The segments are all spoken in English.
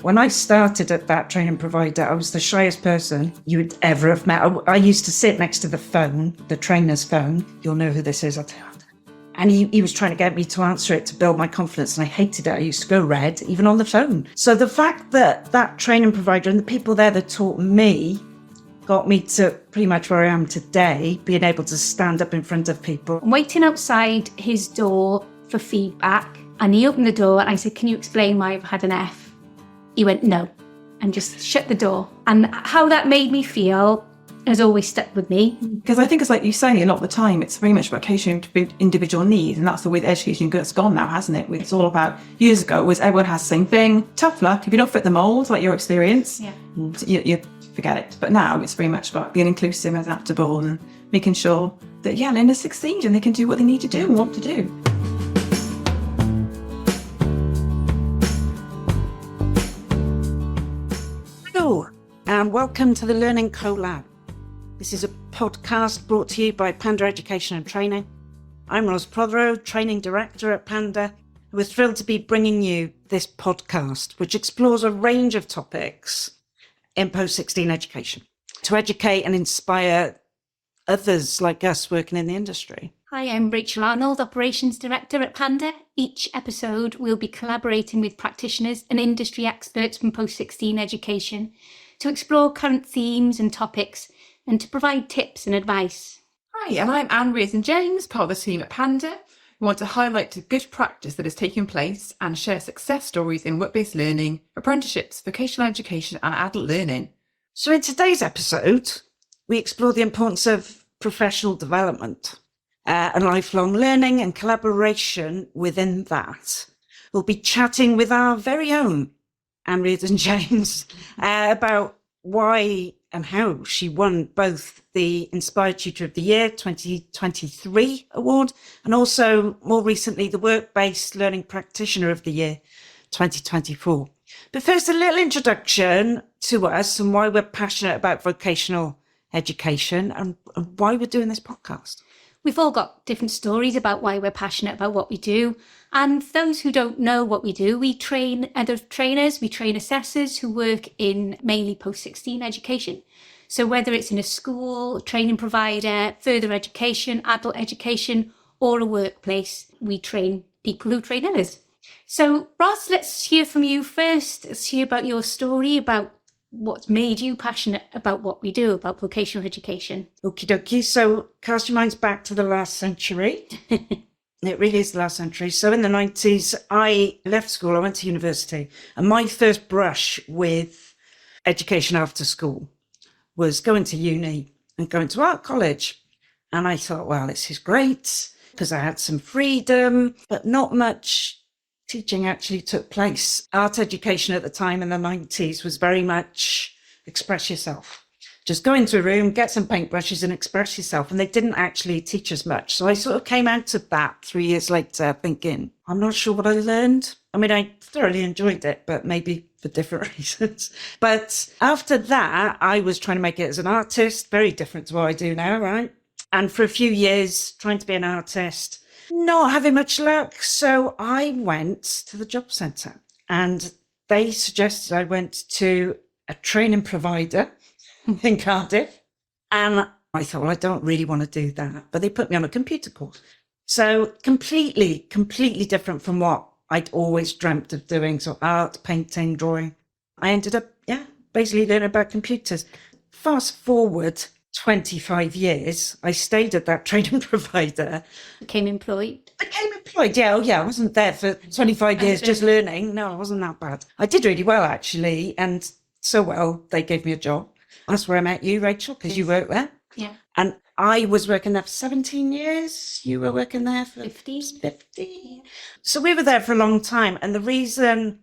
When I started at that training provider, I was the shyest person you would ever have met. I used to sit next to the phone, the trainer's phone. You'll know who this is, I'll tell you. And he was trying to get me to answer it to build my confidence, and I hated it. I used to go red, even on the phone. So the fact that that training provider and the people there that taught me got me to pretty much where I am today, being able to stand up in front of people. I'm waiting outside his door for feedback, and he opened the door and I said, "Can you explain why I've had an F?" He went, "No," and just shut the door. And how that made me feel has always stuck with me. Because I think it's like you say, a lot of the time, it's very much about catering to individual needs, and that's the way that education that's gone now, hasn't it? It's all about, years ago, was everyone has the same thing. Tough luck, if you don't fit the mould, like your experience, you forget it. But now it's very much about being inclusive, adaptable, and making sure that, learners succeed and they can do what they need to do and want to do. Hello, and welcome to the Learning Collab. This is a podcast brought to you by Panda Education and Training. I'm Ros Prothero, Training Director at Panda. We're thrilled to be bringing you this podcast, which explores a range of topics in post-16 education to educate and inspire others like us working in the industry. Hi, I'm Rachel Arnold, Operations Director at Panda. Each episode we'll be collaborating with practitioners and industry experts from post-16 education to explore current themes and topics and to provide tips and advice. Hi, and I'm Anne Reardon-James, part of the team at Panda. We want to highlight the good practice that is taking place and share success stories in work-based learning, apprenticeships, vocational education and adult learning. So in today's episode, we explore the importance of professional development and lifelong learning and collaboration within that. We'll be chatting with our very own Anne Reardon-James about why and how she won both the Inspired Tutor of the Year 2023 award and also more recently the Work-Based Learning Practitioner of the Year 2024. But first, a little introduction to us and why we're passionate about vocational education and why we're doing this podcast. We've all got different stories about why we're passionate about what we do. And for those who don't know what we do, we train other trainers, we train assessors who work in mainly post-16 education. So whether it's in a school, a training provider, further education, adult education, or a workplace, we train people who train others. So Ross, let's hear from you first. Let's hear about your story, about what's made you passionate about what we do, about vocational education. Okie dokie. So cast your minds back to the last century. It really is the last century. So in the 90s, I left school, I went to university, and my first brush with education after school was going to uni and going to art college. And I thought, well, this is great because I had some freedom, but not much teaching actually took place. Art education at the time in the 90s was very much express yourself. Just go into a room, get some paintbrushes and express yourself. And they didn't actually teach us much. So I sort of came out of that 3 years later thinking, I'm not sure what I learned. I mean, I thoroughly enjoyed it, but maybe for different reasons. But after that, I was trying to make it as an artist, very different to what I do now, right? And for a few years, trying to be an artist, not having much luck. So I went to the job centre and they suggested I went to a training provider in Cardiff. And I thought, well, I don't really want to do that. But they put me on a computer course. So completely different from what I'd always dreamt of doing. So art, painting, drawing. I ended up, basically learning about computers. Fast forward 25 years, I stayed at that training provider. Became employed, I wasn't there for 25 years just learning. No, I wasn't that bad. I did really well, actually. And so well, they gave me a job. That's where I met you, Rachel, because you worked there. Yeah. And I was working there for 17 years. You were working there for 50. So we were there for a long time. And the reason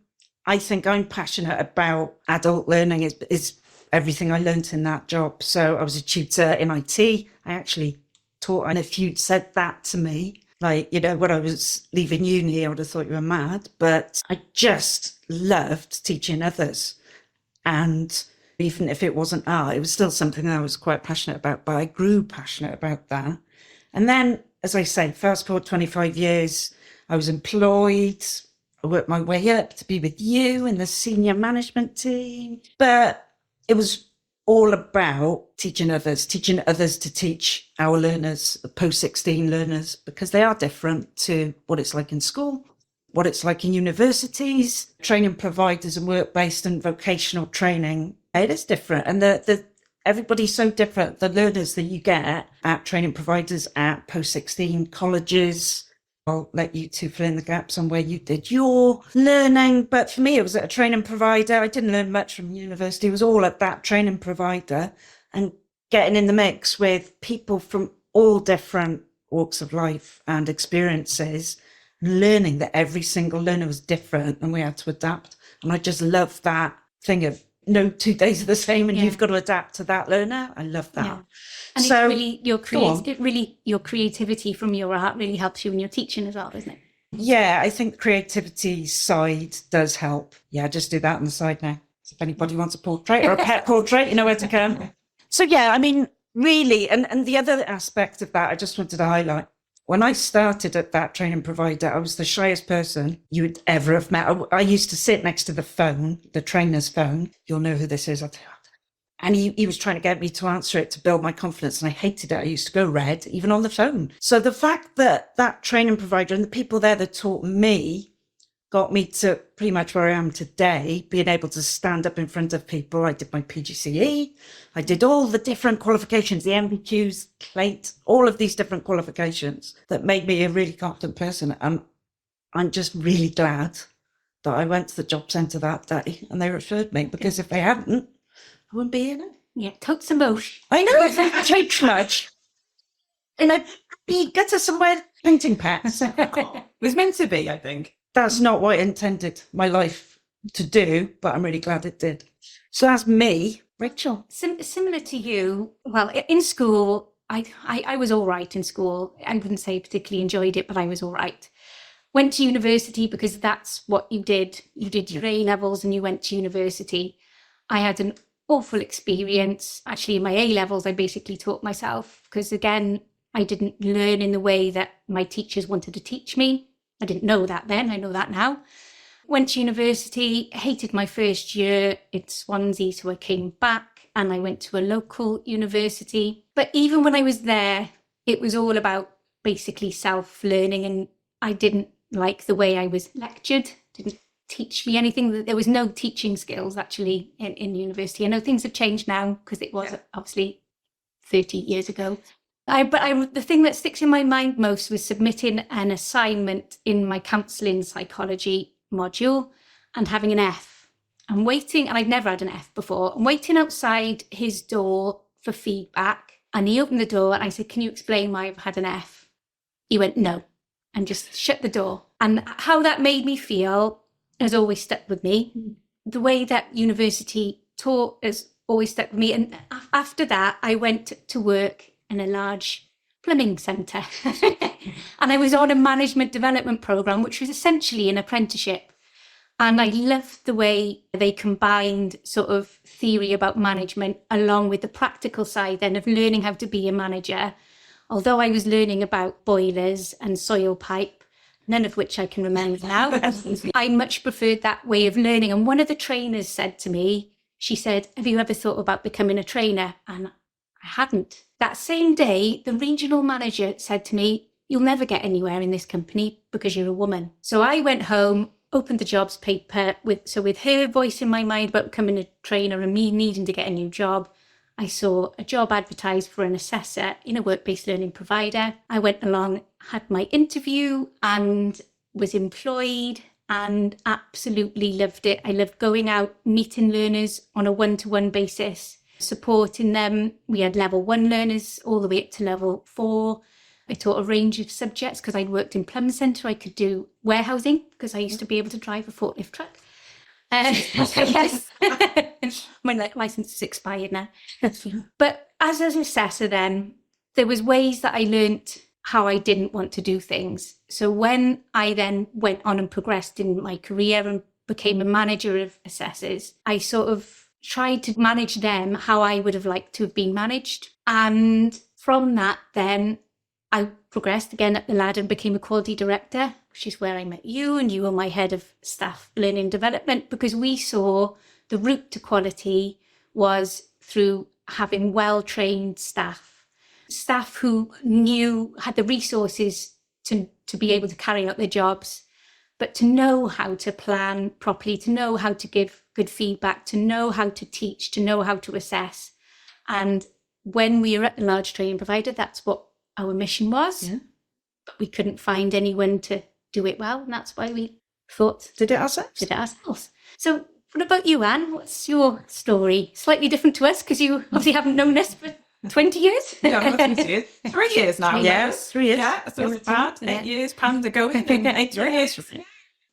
I think I'm passionate about adult learning is everything I learned in that job. So I was a tutor in IT. I actually taught, and if you'd said that to me, like, when I was leaving uni, I would have thought you were mad. But I just loved teaching others. And even if it wasn't art, it was still something I was quite passionate about, but I grew passionate about that. And then, as I say, fast forward 25 years, I was employed, I worked my way up to be with you in the senior management team. But it was all about teaching others to teach our learners, the post-16 learners, because they are different to what it's like in school, what it's like in universities, training providers and work-based and vocational training. It is different. And everybody's so different. The learners that you get at training providers, at post-16 colleges, I'll let you two fill in the gaps on where you did your learning. But for me, it was at a training provider. I didn't learn much from university. It was all at that training provider and getting in the mix with people from all different walks of life and experiences, learning that every single learner was different and we had to adapt. And I just love that thing of no 2 days are the same and you've got to adapt to that learner. I love that. Yeah. And So, it's really your creativity from your art really helps you in your teaching as well, doesn't it? yeah, I think the creativity side does help. Yeah, just do that on the side now. So if anybody wants a portrait or a pet portrait, you know where to come. So yeah, I mean, really, and the other aspect of that I just wanted to highlight. When I started at that training provider, I was the shyest person you would ever have met. I used to sit next to the phone, the trainer's phone. You'll know who this is. I'll tell you. And he was trying to get me to answer it to build my confidence. And I hated it. I used to go red, even on the phone. So the fact that that training provider and the people there that taught me got me to pretty much where I am today, being able to stand up in front of people. I did my PGCE. I did all the different qualifications, the MVQs, plate, all of these different qualifications that made me a really confident person. And I'm just really glad that I went to the job centre that day and they referred me, because if they hadn't, I wouldn't be in it. Yeah, totes and both. I know, it takes much. And I'd be get to somewhere painting pets. It was meant to be, I think. That's not what I intended my life to do, but I'm really glad it did. So that's me, Rachel. Similar to you, well, in school, I was all right in school. I wouldn't say particularly enjoyed it, but I was all right. Went to university because that's what you did. You did your A-levels and you went to university. I had an awful experience. Actually, in my A-levels, I basically taught myself because, again, I didn't learn in the way that my teachers wanted to teach me. I didn't know that then. I know that now. Went to university, hated my first year at Swansea, so I came back and I went to a local university. But even when I was there, it was all about basically self-learning, and I didn't like the way I was lectured. Didn't teach me anything. There was no teaching skills actually in university. I know things have changed now because it was obviously 30 years ago. The thing that sticks in my mind most was submitting an assignment in my counselling psychology module and having an F. I'm waiting, and I'd never had an F before. I'm waiting outside his door for feedback, and he opened the door and I said, "Can you explain why I've had an F?" He went, "No," and just shut the door. And how that made me feel has always stuck with me. The way that university taught has always stuck with me. And after that, I went to work in a large plumbing centre. And I was on a management development programme, which was essentially an apprenticeship. And I loved the way they combined sort of theory about management along with the practical side then of learning how to be a manager. Although I was learning about boilers and soil pipe, none of which I can remember now, I much preferred that way of learning. And one of the trainers said to me, she said, "Have you ever thought about becoming a trainer?" And I hadn't. That same day, the regional manager said to me, "You'll never get anywhere in this company because you're a woman." So I went home, opened the jobs paper with her voice in my mind about becoming a trainer and me needing to get a new job. I saw a job advertised for an assessor in a work-based learning provider. I went along, had my interview and was employed and absolutely loved it. I loved going out, meeting learners on a one-to-one basis, supporting them. We had level 1 learners all the way up to level 4. I taught a range of subjects because I'd worked in Plum Centre. I could do warehousing because I used to be able to drive a forklift truck. Yes, my licence is expired now. But as an assessor then, there was ways that I learnt how I didn't want to do things. So when I then went on and progressed in my career and became a manager of assessors, I sort of tried to manage them how I would have liked to have been managed. And from that then, I progressed again up the ladder and became a quality director, which is where I met you, and you were my head of staff learning and development, because we saw the route to quality was through having well-trained staff who had the resources to be able to carry out their jobs, but to know how to plan properly, to know how to give good feedback, to know how to teach, to know how to assess. And when we were at the large training provider, that's what our mission was. Yeah. But we couldn't find anyone to do it well, and that's why we thought Did it ourselves? So what about you, Anne? What's your story? Slightly different to us, because you obviously haven't known us for 20 years. Yeah, I've got 2 years. 3 years now. Yes, 3 years. Yeah, so it's bad. 8 years, Panda going. 8 years. Yes.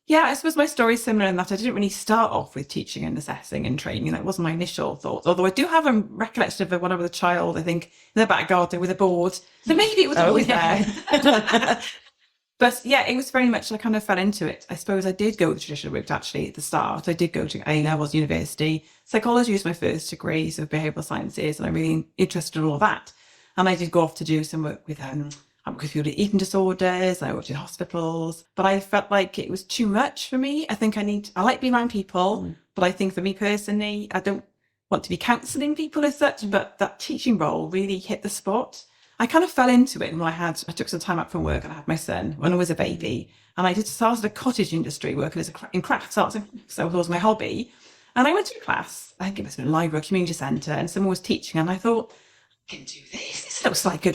Yeah, I suppose my story's similar in that I didn't really start off with teaching and assessing and training. That wasn't my initial thoughts. Although I do have a recollection of when I was a child, I think, in the back garden with a board. So maybe it was always there. But yeah, it was very much, I kind of fell into it. I suppose I did go the traditional route actually at the start. I did go to A-levels, university. Psychology was my first degree, so behavioural sciences, and I'm really interested in all of that. And I did go off to do some work with people with eating disorders. I worked in hospitals, but I felt like it was too much for me. I think I like being around people, but I think for me personally, I don't want to be counselling people as such, but that teaching role really hit the spot. I kind of fell into it when I took some time out from work and I had my son when I was a baby, and I started a cottage industry working in crafts arts, so that was my hobby. And I went to a class, I think it was in a library or community centre, and someone was teaching, and I thought, I can do this. This looks like a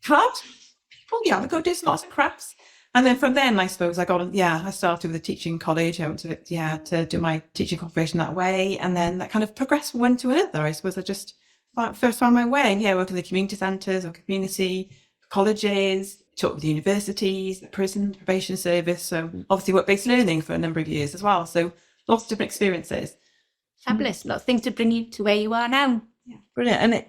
craft. People, yeah, I go do lots of crafts. And then from then, I suppose I started with a teaching college. I went to do my teaching qualification that way, and then that kind of progressed from one to another. I suppose I just first found my way. Yeah, working in the community centres or community colleges, taught with the universities, the prison probation service. So obviously work-based learning for a number of years as well. So lots of different experiences. Fabulous. Lots of things to bring you to where you are now. Yeah, brilliant. And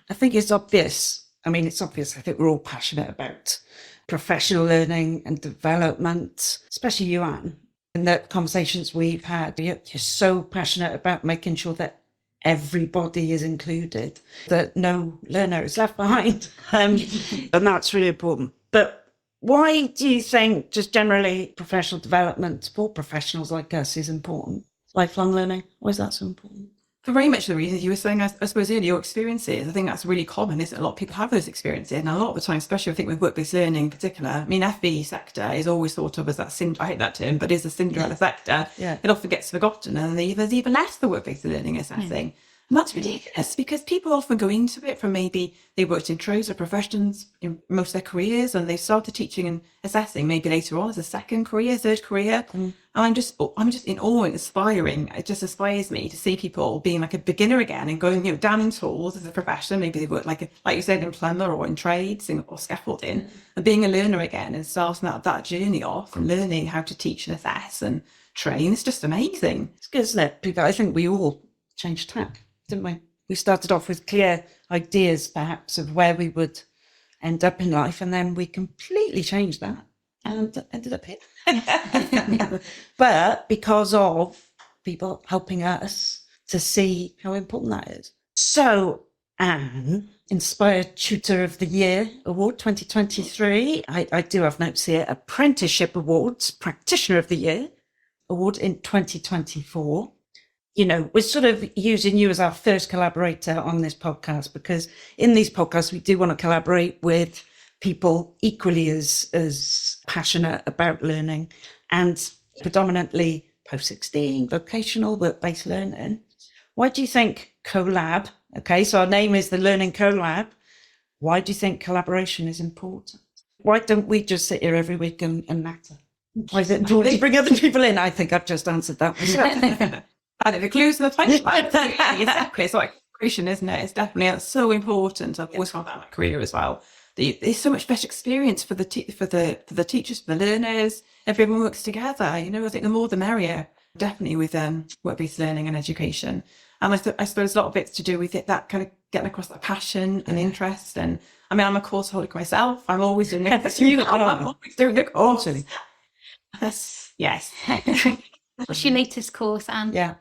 I think it's obvious. I mean, it's obvious. I think we're all passionate about professional learning and development, especially you, Anne. In the conversations we've had, you're so passionate about making sure that everybody is included, that no learner is left behind. And that's really important. But why do you think just generally professional development for professionals like us is important? Lifelong learning, why is that so important? For very much the reasons you were saying, I suppose, earlier, your experiences. I think that's really common, isn't it? A lot of people have those experiences. And a lot of the time, especially I think with work-based learning in particular, I mean, FE sector is always thought of as that, I hate that term, but is a Cinderella sector. Yeah. It often gets forgotten, and there's even less for work-based learning assessing. And that's ridiculous, because people often go into it from maybe they worked in trades or professions in most of their careers, and they started teaching and assessing maybe later on as a second career, third career. And I'm just in awe and aspiring. It just inspires me to see people being like a beginner again and going, down in tools as a profession. Maybe they work like you said, in plumber or in trades or scaffolding, and being a learner again and starting that journey off and learning how to teach and assess and train. It's just amazing. It's good, isn't it? I think we all changed tack, didn't we? We started off with clear ideas, perhaps, of where we would end up in life, and then we completely changed that and ended up here. But because of people helping us to see how important that is. So, Anne, Inspired Tutor of the Year Award 2023. I do have notes here. Apprenticeship Awards, Practitioner of the Year Award in 2024. We're sort of using you as our first collaborator on this podcast, because in these podcasts, we do want to collaborate with people equally as passionate about learning, and predominantly post-16, vocational, work-based learning. Why do you think collab? Okay, so our name is the Learning Collab. Why do you think collaboration is important? Why don't we just sit here every week and natter? Why is it important to bring other people in? I think I've just answered that myself. And the clues in the pipeline. Exactly. It's like creation, isn't it? It's definitely so important. I've always found that in my career as well. There's so much better experience for the teachers, for the learners. Everyone works together. I think the more the merrier. Definitely with work-based learning and education. And I suppose a lot of it's to do with it, that kind of getting across that passion and interest. And I mean, I'm a course holic myself. I'm always doing it. I'm always doing a course. Yes. What's your latest course, Anne? Yeah.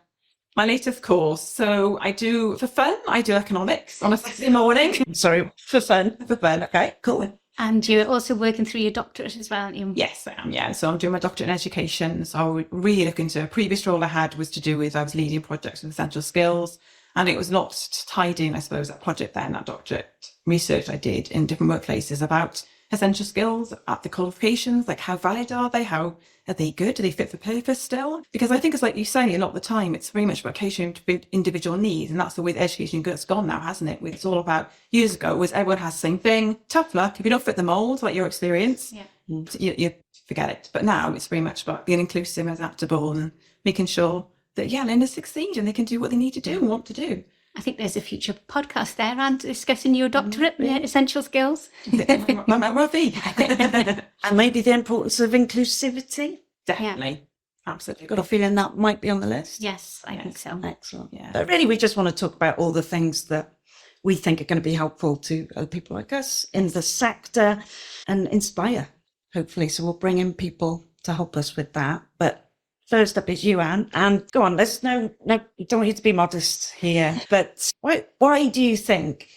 My latest course. So I do economics on a Saturday morning. Sorry, for fun. For fun. Okay, cool. And you're also working through your doctorate as well, aren't you? Yes, I am. Yeah. So I'm doing my doctorate in education. So I would really look into a previous role I had was to do with, I was leading projects with essential skills. And it was a lot tied in, I suppose, that project there and that doctorate research I did in different workplaces about essential skills, at the qualifications, like how valid are they? How are they good? Do they fit for purpose still? Because I think it's like you say a lot of the time, it's very much about catering to individual needs. And that's the way that education that's gone now, hasn't it? It's all about, years ago, was everyone has the same thing. Tough luck. If you don't fit the mold, like your experience, you forget it. But now it's very much about being inclusive, adaptable, and making sure that, learners succeed and they can do what they need to do and want to do. I think there's a future podcast there, and discussing your doctorate essential skills. Might well be. And maybe the importance of inclusivity. Definitely. Absolutely. Got a feeling that might be on the list. Yes, I think so. Excellent. Yeah. But really, we just want to talk about all the things that we think are going to be helpful to other people like us in the sector and inspire, hopefully. So we'll bring in people to help us with that. But first up is you, Anne. And go on, let's no, we don't want you to be modest here. But why do you think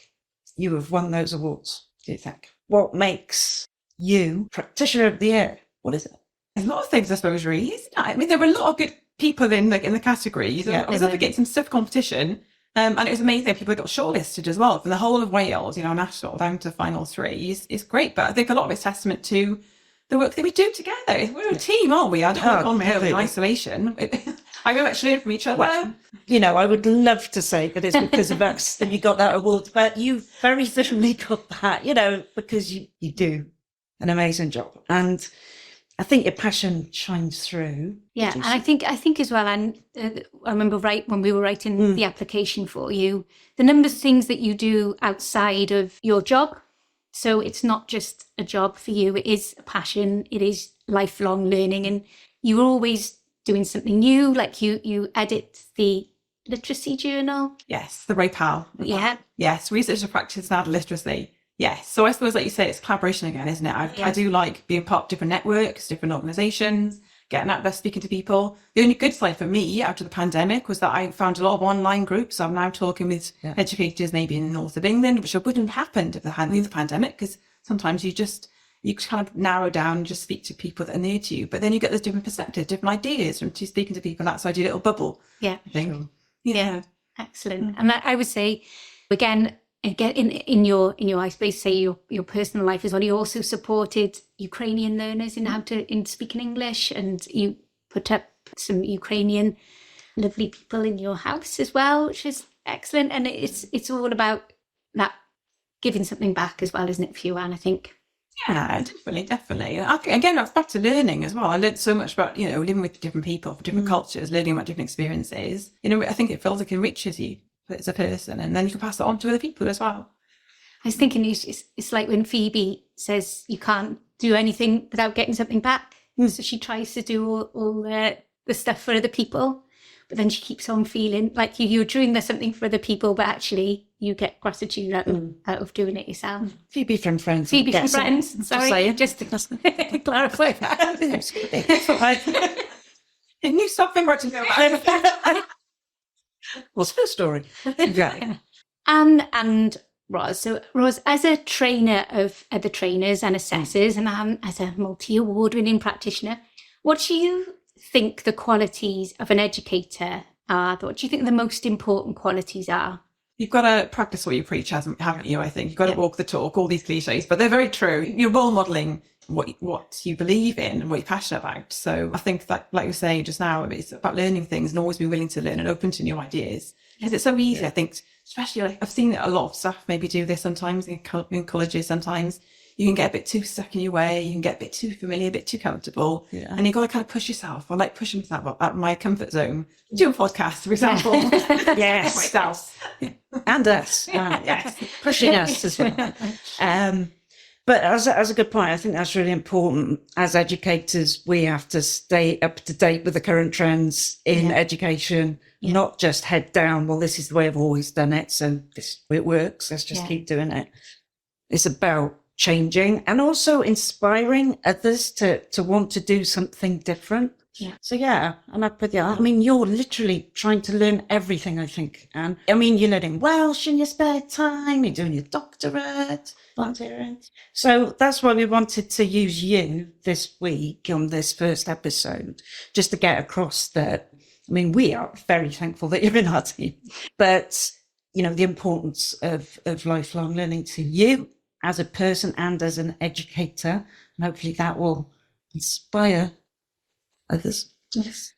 you have won those awards, do you think? What makes you Practitioner of the Year? What is it? There's a lot of things, I suppose, really, isn't it? I mean, there were a lot of good people in the categories. Yeah, I was up against some stiff competition. And it was amazing. People got shortlisted as well from the whole of Wales, national down to final three. It's great. But I think a lot of it's testament to the work that we do together. We're a team, aren't we? I don't work on my own in isolation. I go actually learn from each other. Well, I would love to say that it's because of us that you got that award, but you very certainly got that, because you do an amazing job. And I think your passion shines through. Yeah, and I think as well, and I remember when we were writing the application for you, the number of things that you do outside of your job. So it's not just a job for you, it is a passion, it is lifelong learning, and you're always doing something new, like you edit the literacy journal. Yes, the Ray Powell. Yeah. Yes, research and practice and literacy. Yes, so I suppose, like you say, it's collaboration again, isn't it? I do like being part of different networks, different organisations, getting out there, speaking to people. The only good side for me after the pandemic was that I found a lot of online groups. I'm now talking with educators maybe in the north of England, which wouldn't have happened if there hadn't been the pandemic, because sometimes you kind of narrow down and just speak to people that are near to you. But then you get those different perspectives, different ideas from speaking to people outside your little bubble. Yeah. I think. Sure. Yeah. Excellent. And I would say, again, in your I suppose say your personal life as well, you also supported Ukrainian learners in speaking English, and you put up some Ukrainian lovely people in your house as well, which is excellent. And it's all about that giving something back as well, isn't it, for you, Anne, I think? Yeah, definitely. Again, it's back to learning as well. I learned so much about, living with different people, different cultures, learning about different experiences. I think it feels like it enriches you as a person, and then you can pass it on to other people as well. I was thinking it's like when Phoebe says you can't do anything without getting something back. So she tries to do all the stuff for other people, but then she keeps on feeling like you're doing something for other people, but actually you get gratitude out of doing it yourself. Phoebe from Friends. Phoebe from Friends. Sorry, just to clarify. A new something where to go back. What's her story? Yeah. And Roz. So Roz, as a trainer of other trainers and assessors, and as a multi-award-winning practitioner, what do you think the qualities of an educator are? What do you think the most important qualities are? You've got to practice what you preach, haven't you? I think you've got to walk the talk. All these cliches, but they're very true. You're role modelling what you believe in and what you're passionate about. So I think that, like you were saying just now, it's about learning things and always being willing to learn and open to new ideas. Because it's so easy, I think, especially I've seen a lot of staff maybe do this sometimes in colleges. Sometimes you can get a bit too stuck in your way, you can get a bit too familiar, a bit too comfortable, and you've got to kind of push yourself. I like pushing myself out of my comfort zone. Do a podcast, for example. Yes. Myself. And us. Yes. Pushing us as well. But as a good point, I think that's really important. As educators, we have to stay up to date with the current trends in education, not just head down, well, this is the way I've always done it, so it works, let's just keep doing it. It's about changing and also inspiring others to want to do something different. Yeah. So yeah, I'm up with you. I mean, you're literally trying to learn everything, I think. And I mean, you're learning Welsh in your spare time, you're doing your doctorate, volunteering. So that's why we wanted to use you this week on this first episode, just to get across that. I mean, we are very thankful that you're in our team, but you know, the importance of lifelong learning to you as a person and as an educator. And hopefully that will inspire others. Yes.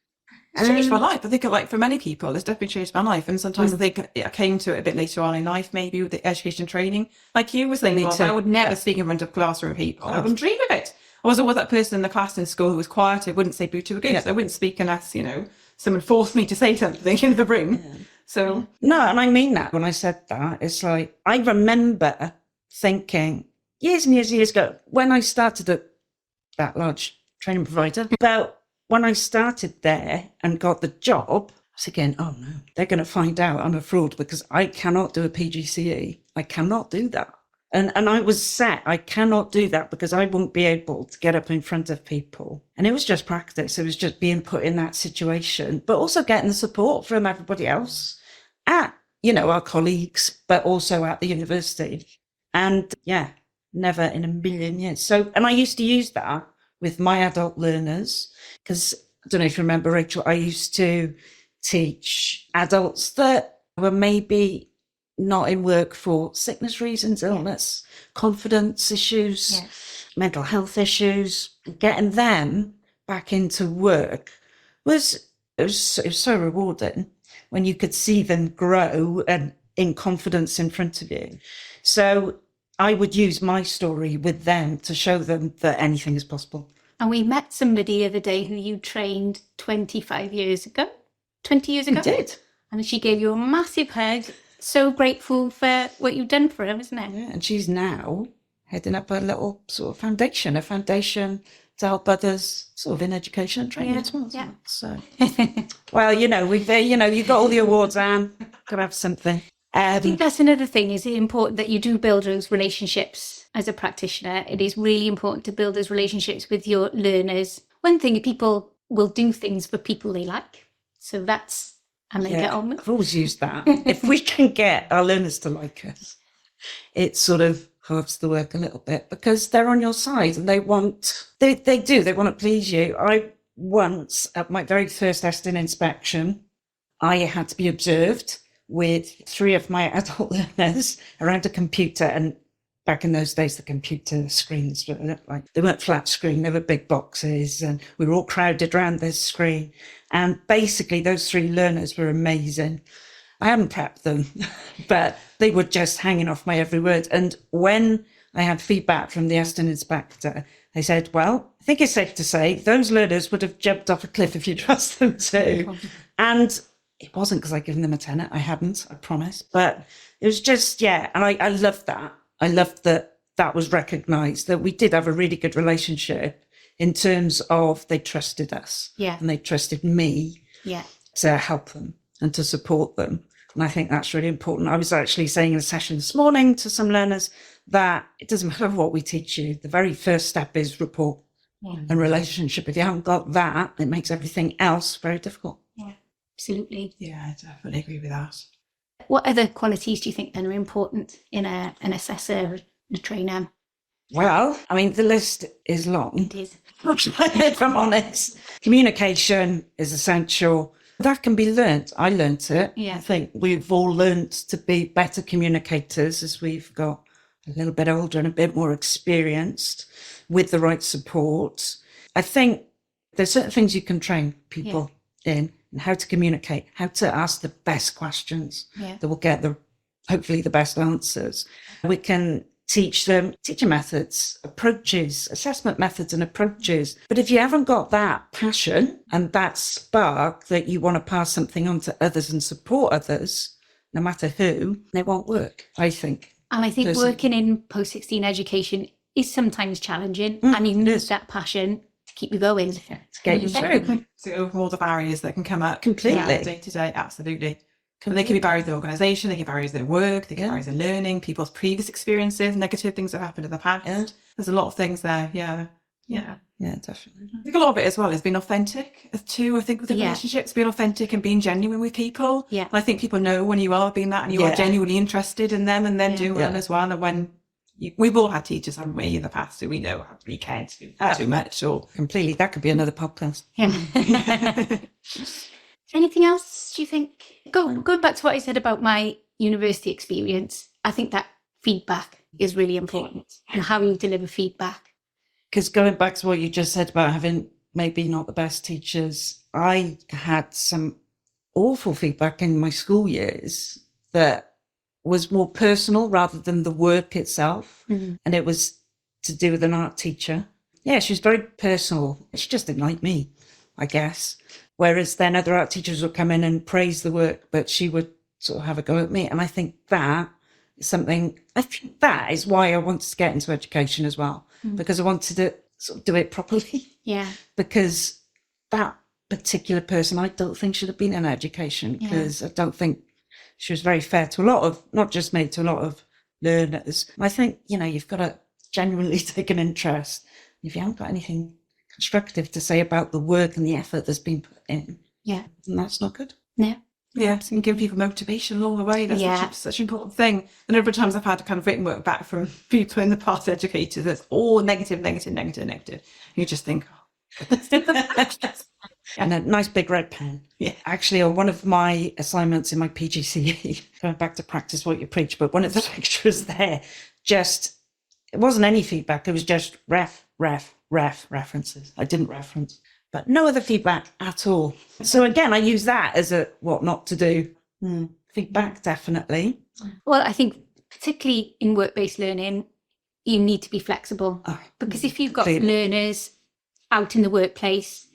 It's changed my life. I think, like, for many people, it's definitely changed my life. And sometimes I think I came to it a bit later on in life, maybe with the education training. Like you were saying, Rob, I would never speak in front of classroom people. I wouldn't dream of it. I was always that person in the class in school who was quiet. I wouldn't say boo to a goose. I wouldn't speak unless, you know, someone forced me to say something in the room. Yeah. So no, and I mean that when I said that. It's like, I remember thinking years and years and years ago, when I started at that large training provider, about when I started there and got the job, I was again, oh no, they're going to find out I'm a fraud because I cannot do a PGCE. I cannot do that. And I was set, I cannot do that because I won't be able to get up in front of people. And it was just practice. It was just being put in that situation, but also getting the support from everybody else at, you know, our colleagues, but also at the university. And yeah, never in a million years. So, and I used to use that with my adult learners, because I don't know if you remember, Rachel, I used to teach adults that were maybe not in work for sickness reasons, illness, confidence issues, mental health issues. Getting them back into work was so rewarding when you could see them grow and in confidence in front of you. So I would use my story with them to show them that anything is possible. And we met somebody the other day who you trained 25 years ago. 20 years ago? We did. And she gave you a massive hug. So grateful for what you've done for her, isn't it? Yeah, and she's now heading up a little sort of foundation to help others sort of in education and training as well. Yeah. So, well, you know, you got all the awards, Anne. Gotta have something. I think that's another thing, is it important that you do build those relationships as a practitioner. It is really important to build those relationships with your learners. One thing, people will do things for people they like. So that's, and they get on with. I've always used that. If we can get our learners to like us, it sort of halves the work a little bit because they're on your side and they want to please you. I once, at my very first Eston inspection, I had to be observed with 3 of my adult learners around a computer. And back in those days, the computer screens were they weren't flat screen, they were big boxes, and we were all crowded around this screen. And basically, those 3 learners were amazing. I hadn't prepped them, but they were just hanging off my every word. And when I had feedback from the Eston inspector, they said, well, I think it's safe to say those learners would have jumped off a cliff if you trust them to. And it wasn't because I'd given them a tenner. I hadn't, I promise. But it was just, and I loved that. I loved that was recognised, that we did have a really good relationship in terms of they trusted us. Yeah. And they trusted me to help them and to support them. And I think that's really important. I was actually saying in a session this morning to some learners that it doesn't matter what we teach you. The very first step is rapport and relationship. If you haven't got that, it makes everything else very difficult. Yeah, absolutely. Yeah, I definitely agree with that. What other qualities do you think then are important in an assessor, a trainer? Well, I mean, the list is long. It is. If I'm honest. Communication is essential. That can be learnt. I learnt it. Yeah. I think we've all learnt to be better communicators as we've got a little bit older and a bit more experienced with the right support. I think there's certain things you can train people in, and how to communicate, how to ask the best questions that will get hopefully the best answers. We can teach them teaching methods, approaches, assessment methods and approaches. But if you haven't got that passion and that spark that you want to pass something on to others and support others, no matter who, it won't work, I think. And I think working in post-16 education is sometimes challenging, and you need that passion to keep you going. To get you through. To overcome all the barriers that can come up Completely. Day to day, absolutely. They can be barriers in the organisation, they can be barriers in their work, they can be barriers in learning, people's previous experiences, negative things that happened in the past. Yeah. There's a lot of things there, Yeah. Yeah, definitely. I think a lot of it as well has been authentic too. I think with the Yeah. relationships, being authentic and being genuine with people. Yeah. And I think people know when you are being that and you are Yeah. genuinely interested in them and them Yeah. doing well Yeah. as well. And when we've all had teachers, haven't we, in the past who we know have really cared too much or Completely. That could be another podcast. Yeah. Anything else do you think? Going back to what I said about my university experience, I think that feedback is really important and how you deliver feedback. Because going back to what you just said about having maybe not the best teachers, I had some awful feedback in my school years that was more personal rather than the work itself. Mm-hmm. And it was to do with an art teacher. Yeah, she was very personal. She just didn't like me, I guess. Whereas then other art teachers would come in and praise the work, but she would sort of have a go at me. And I think that is something, I think that is why I wanted to get into education as well, because I wanted to sort of do it properly. Yeah. Because that particular person, I don't think should have been in education, because I don't think she was very fair to a lot of, not just me, to a lot of learners. I think, you've got to genuinely take an interest. If you haven't got anything constructive to say about the work and the effort that's been put in, then that's not good. Yeah. yeah, so you can give people motivation along the way. That's such an important thing. And every time I've had kind of written work back from people in the past, educators, that's all negative. And you just think, And a nice big red pen. Yeah. Actually, on one of my assignments in my PGCE, going back to practice what you preach, but one of the lecturers there it wasn't any feedback. It was just references. I didn't reference, but no other feedback at all. So again, I use that as a what not to do. Feedback, definitely. Well, I think particularly in work-based learning, you need to be flexible, because if you've got learners out in the workplace,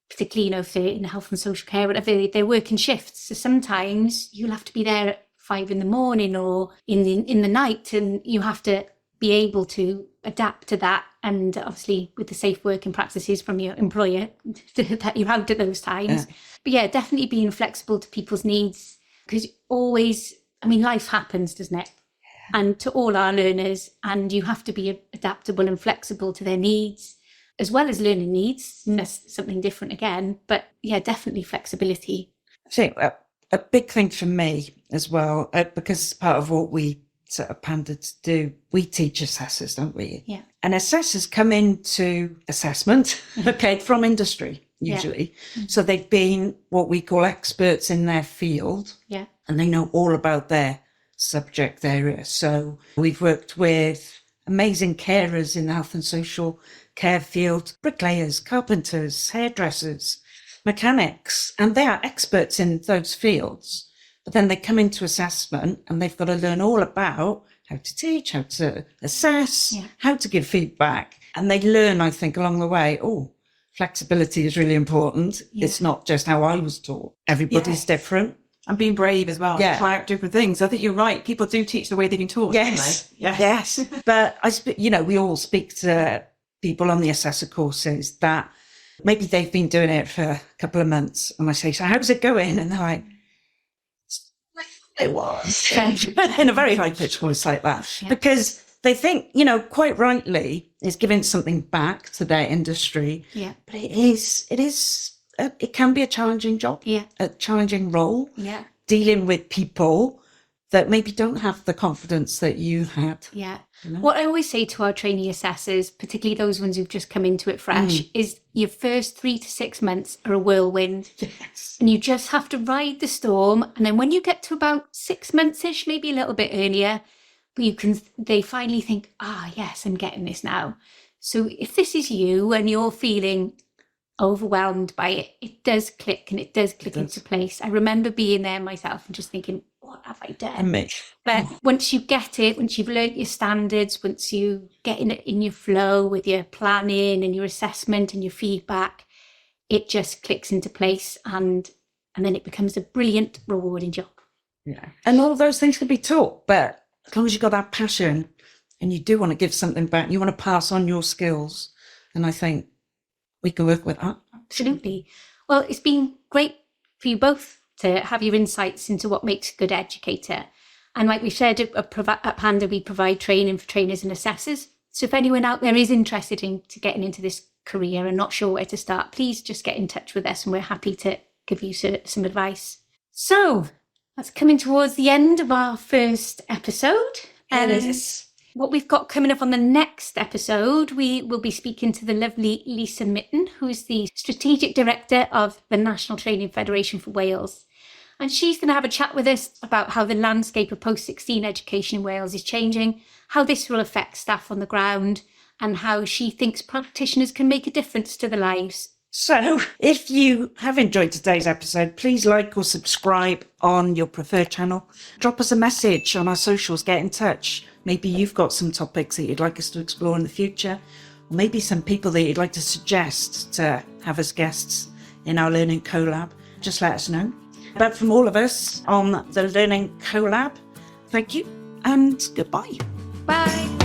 particularly, if they're in health and social care, whatever, they're working shifts. So sometimes you'll have to be there at 5 a.m. or in the night, and you have to be able to adapt to that. And obviously with the safe working practices from your employer that you're out at those times. But yeah, definitely being flexible to people's needs, because life happens, doesn't it? And to all our learners, and you have to be adaptable and flexible to their needs, as well as learning needs. That's something different again, but yeah, definitely flexibility. I think a big thing for me as well, because it's part of what we set up Panda to do, we teach assessors, don't we? Yeah. And assessors come into assessment, from industry, usually. Yeah. So they've been what we call experts in their field. Yeah. And they know all about their subject area. So we've worked with amazing carers in the health and social care field, bricklayers, carpenters, hairdressers, mechanics, and they are experts in those fields. But then they come into assessment and they've got to learn all about how to teach, how to assess, how to give feedback. And they learn, I think, along the way, flexibility is really important. Yeah. It's not just how I was taught. Everybody's different. And being brave as well. Yeah. Try out different things. I think you're right. People do teach the way they've been taught, don't they? Yes. But we all speak to people on the assessor courses that maybe they've been doing it for a couple of months. And I say, so how's it going? And they're like, it was. In a very high-pitched voice like that. Yeah. Because they think, quite rightly, it's giving something back to their industry. Yeah. But it can be a challenging job. Yeah. A challenging role. Yeah. Dealing with people that maybe don't have the confidence that you had. Yeah. What I always say to our trainee assessors, particularly those ones who've just come into it fresh, is your first 3 to 6 months are a whirlwind. Yes. And you just have to ride the storm. And then when you get to about 6 months-ish, maybe a little bit earlier, they finally think, yes, I'm getting this now. So if this is you and you're feeling overwhelmed by it, it does click, and it does click into place. I remember being there myself and just thinking, what have I done? But once you get it, once you've learnt your standards, once you get in your flow with your planning and your assessment and your feedback, it just clicks into place, and then it becomes a brilliant, rewarding job. Yeah. And all those things can be taught, but as long as you've got that passion and you do want to give something back, you want to pass on your skills, and I think we can work with that. Absolutely. Well, it's been great for you both to have your insights into what makes a good educator. And like we said, at Panda, we provide training for trainers and assessors. So if anyone out there is interested in getting into this career and not sure where to start, please just get in touch with us and we're happy to give you some advice. So that's coming towards the end of our first episode. Yes. What we've got coming up on the next episode, we will be speaking to the lovely Lisa Mitten, who is the Strategic Director of the National Training Federation for Wales. And she's going to have a chat with us about how the landscape of post-16 education in Wales is changing, how this will affect staff on the ground, and how she thinks practitioners can make a difference to their lives. So, if you have enjoyed today's episode, please like or subscribe on your preferred channel. Drop us a message on our socials, get in touch. Maybe you've got some topics that you'd like us to explore in the future, or maybe some people that you'd like to suggest to have as guests in our Learning Collab. Just let us know. But from all of us on the Learning Collab, thank you and goodbye. Bye.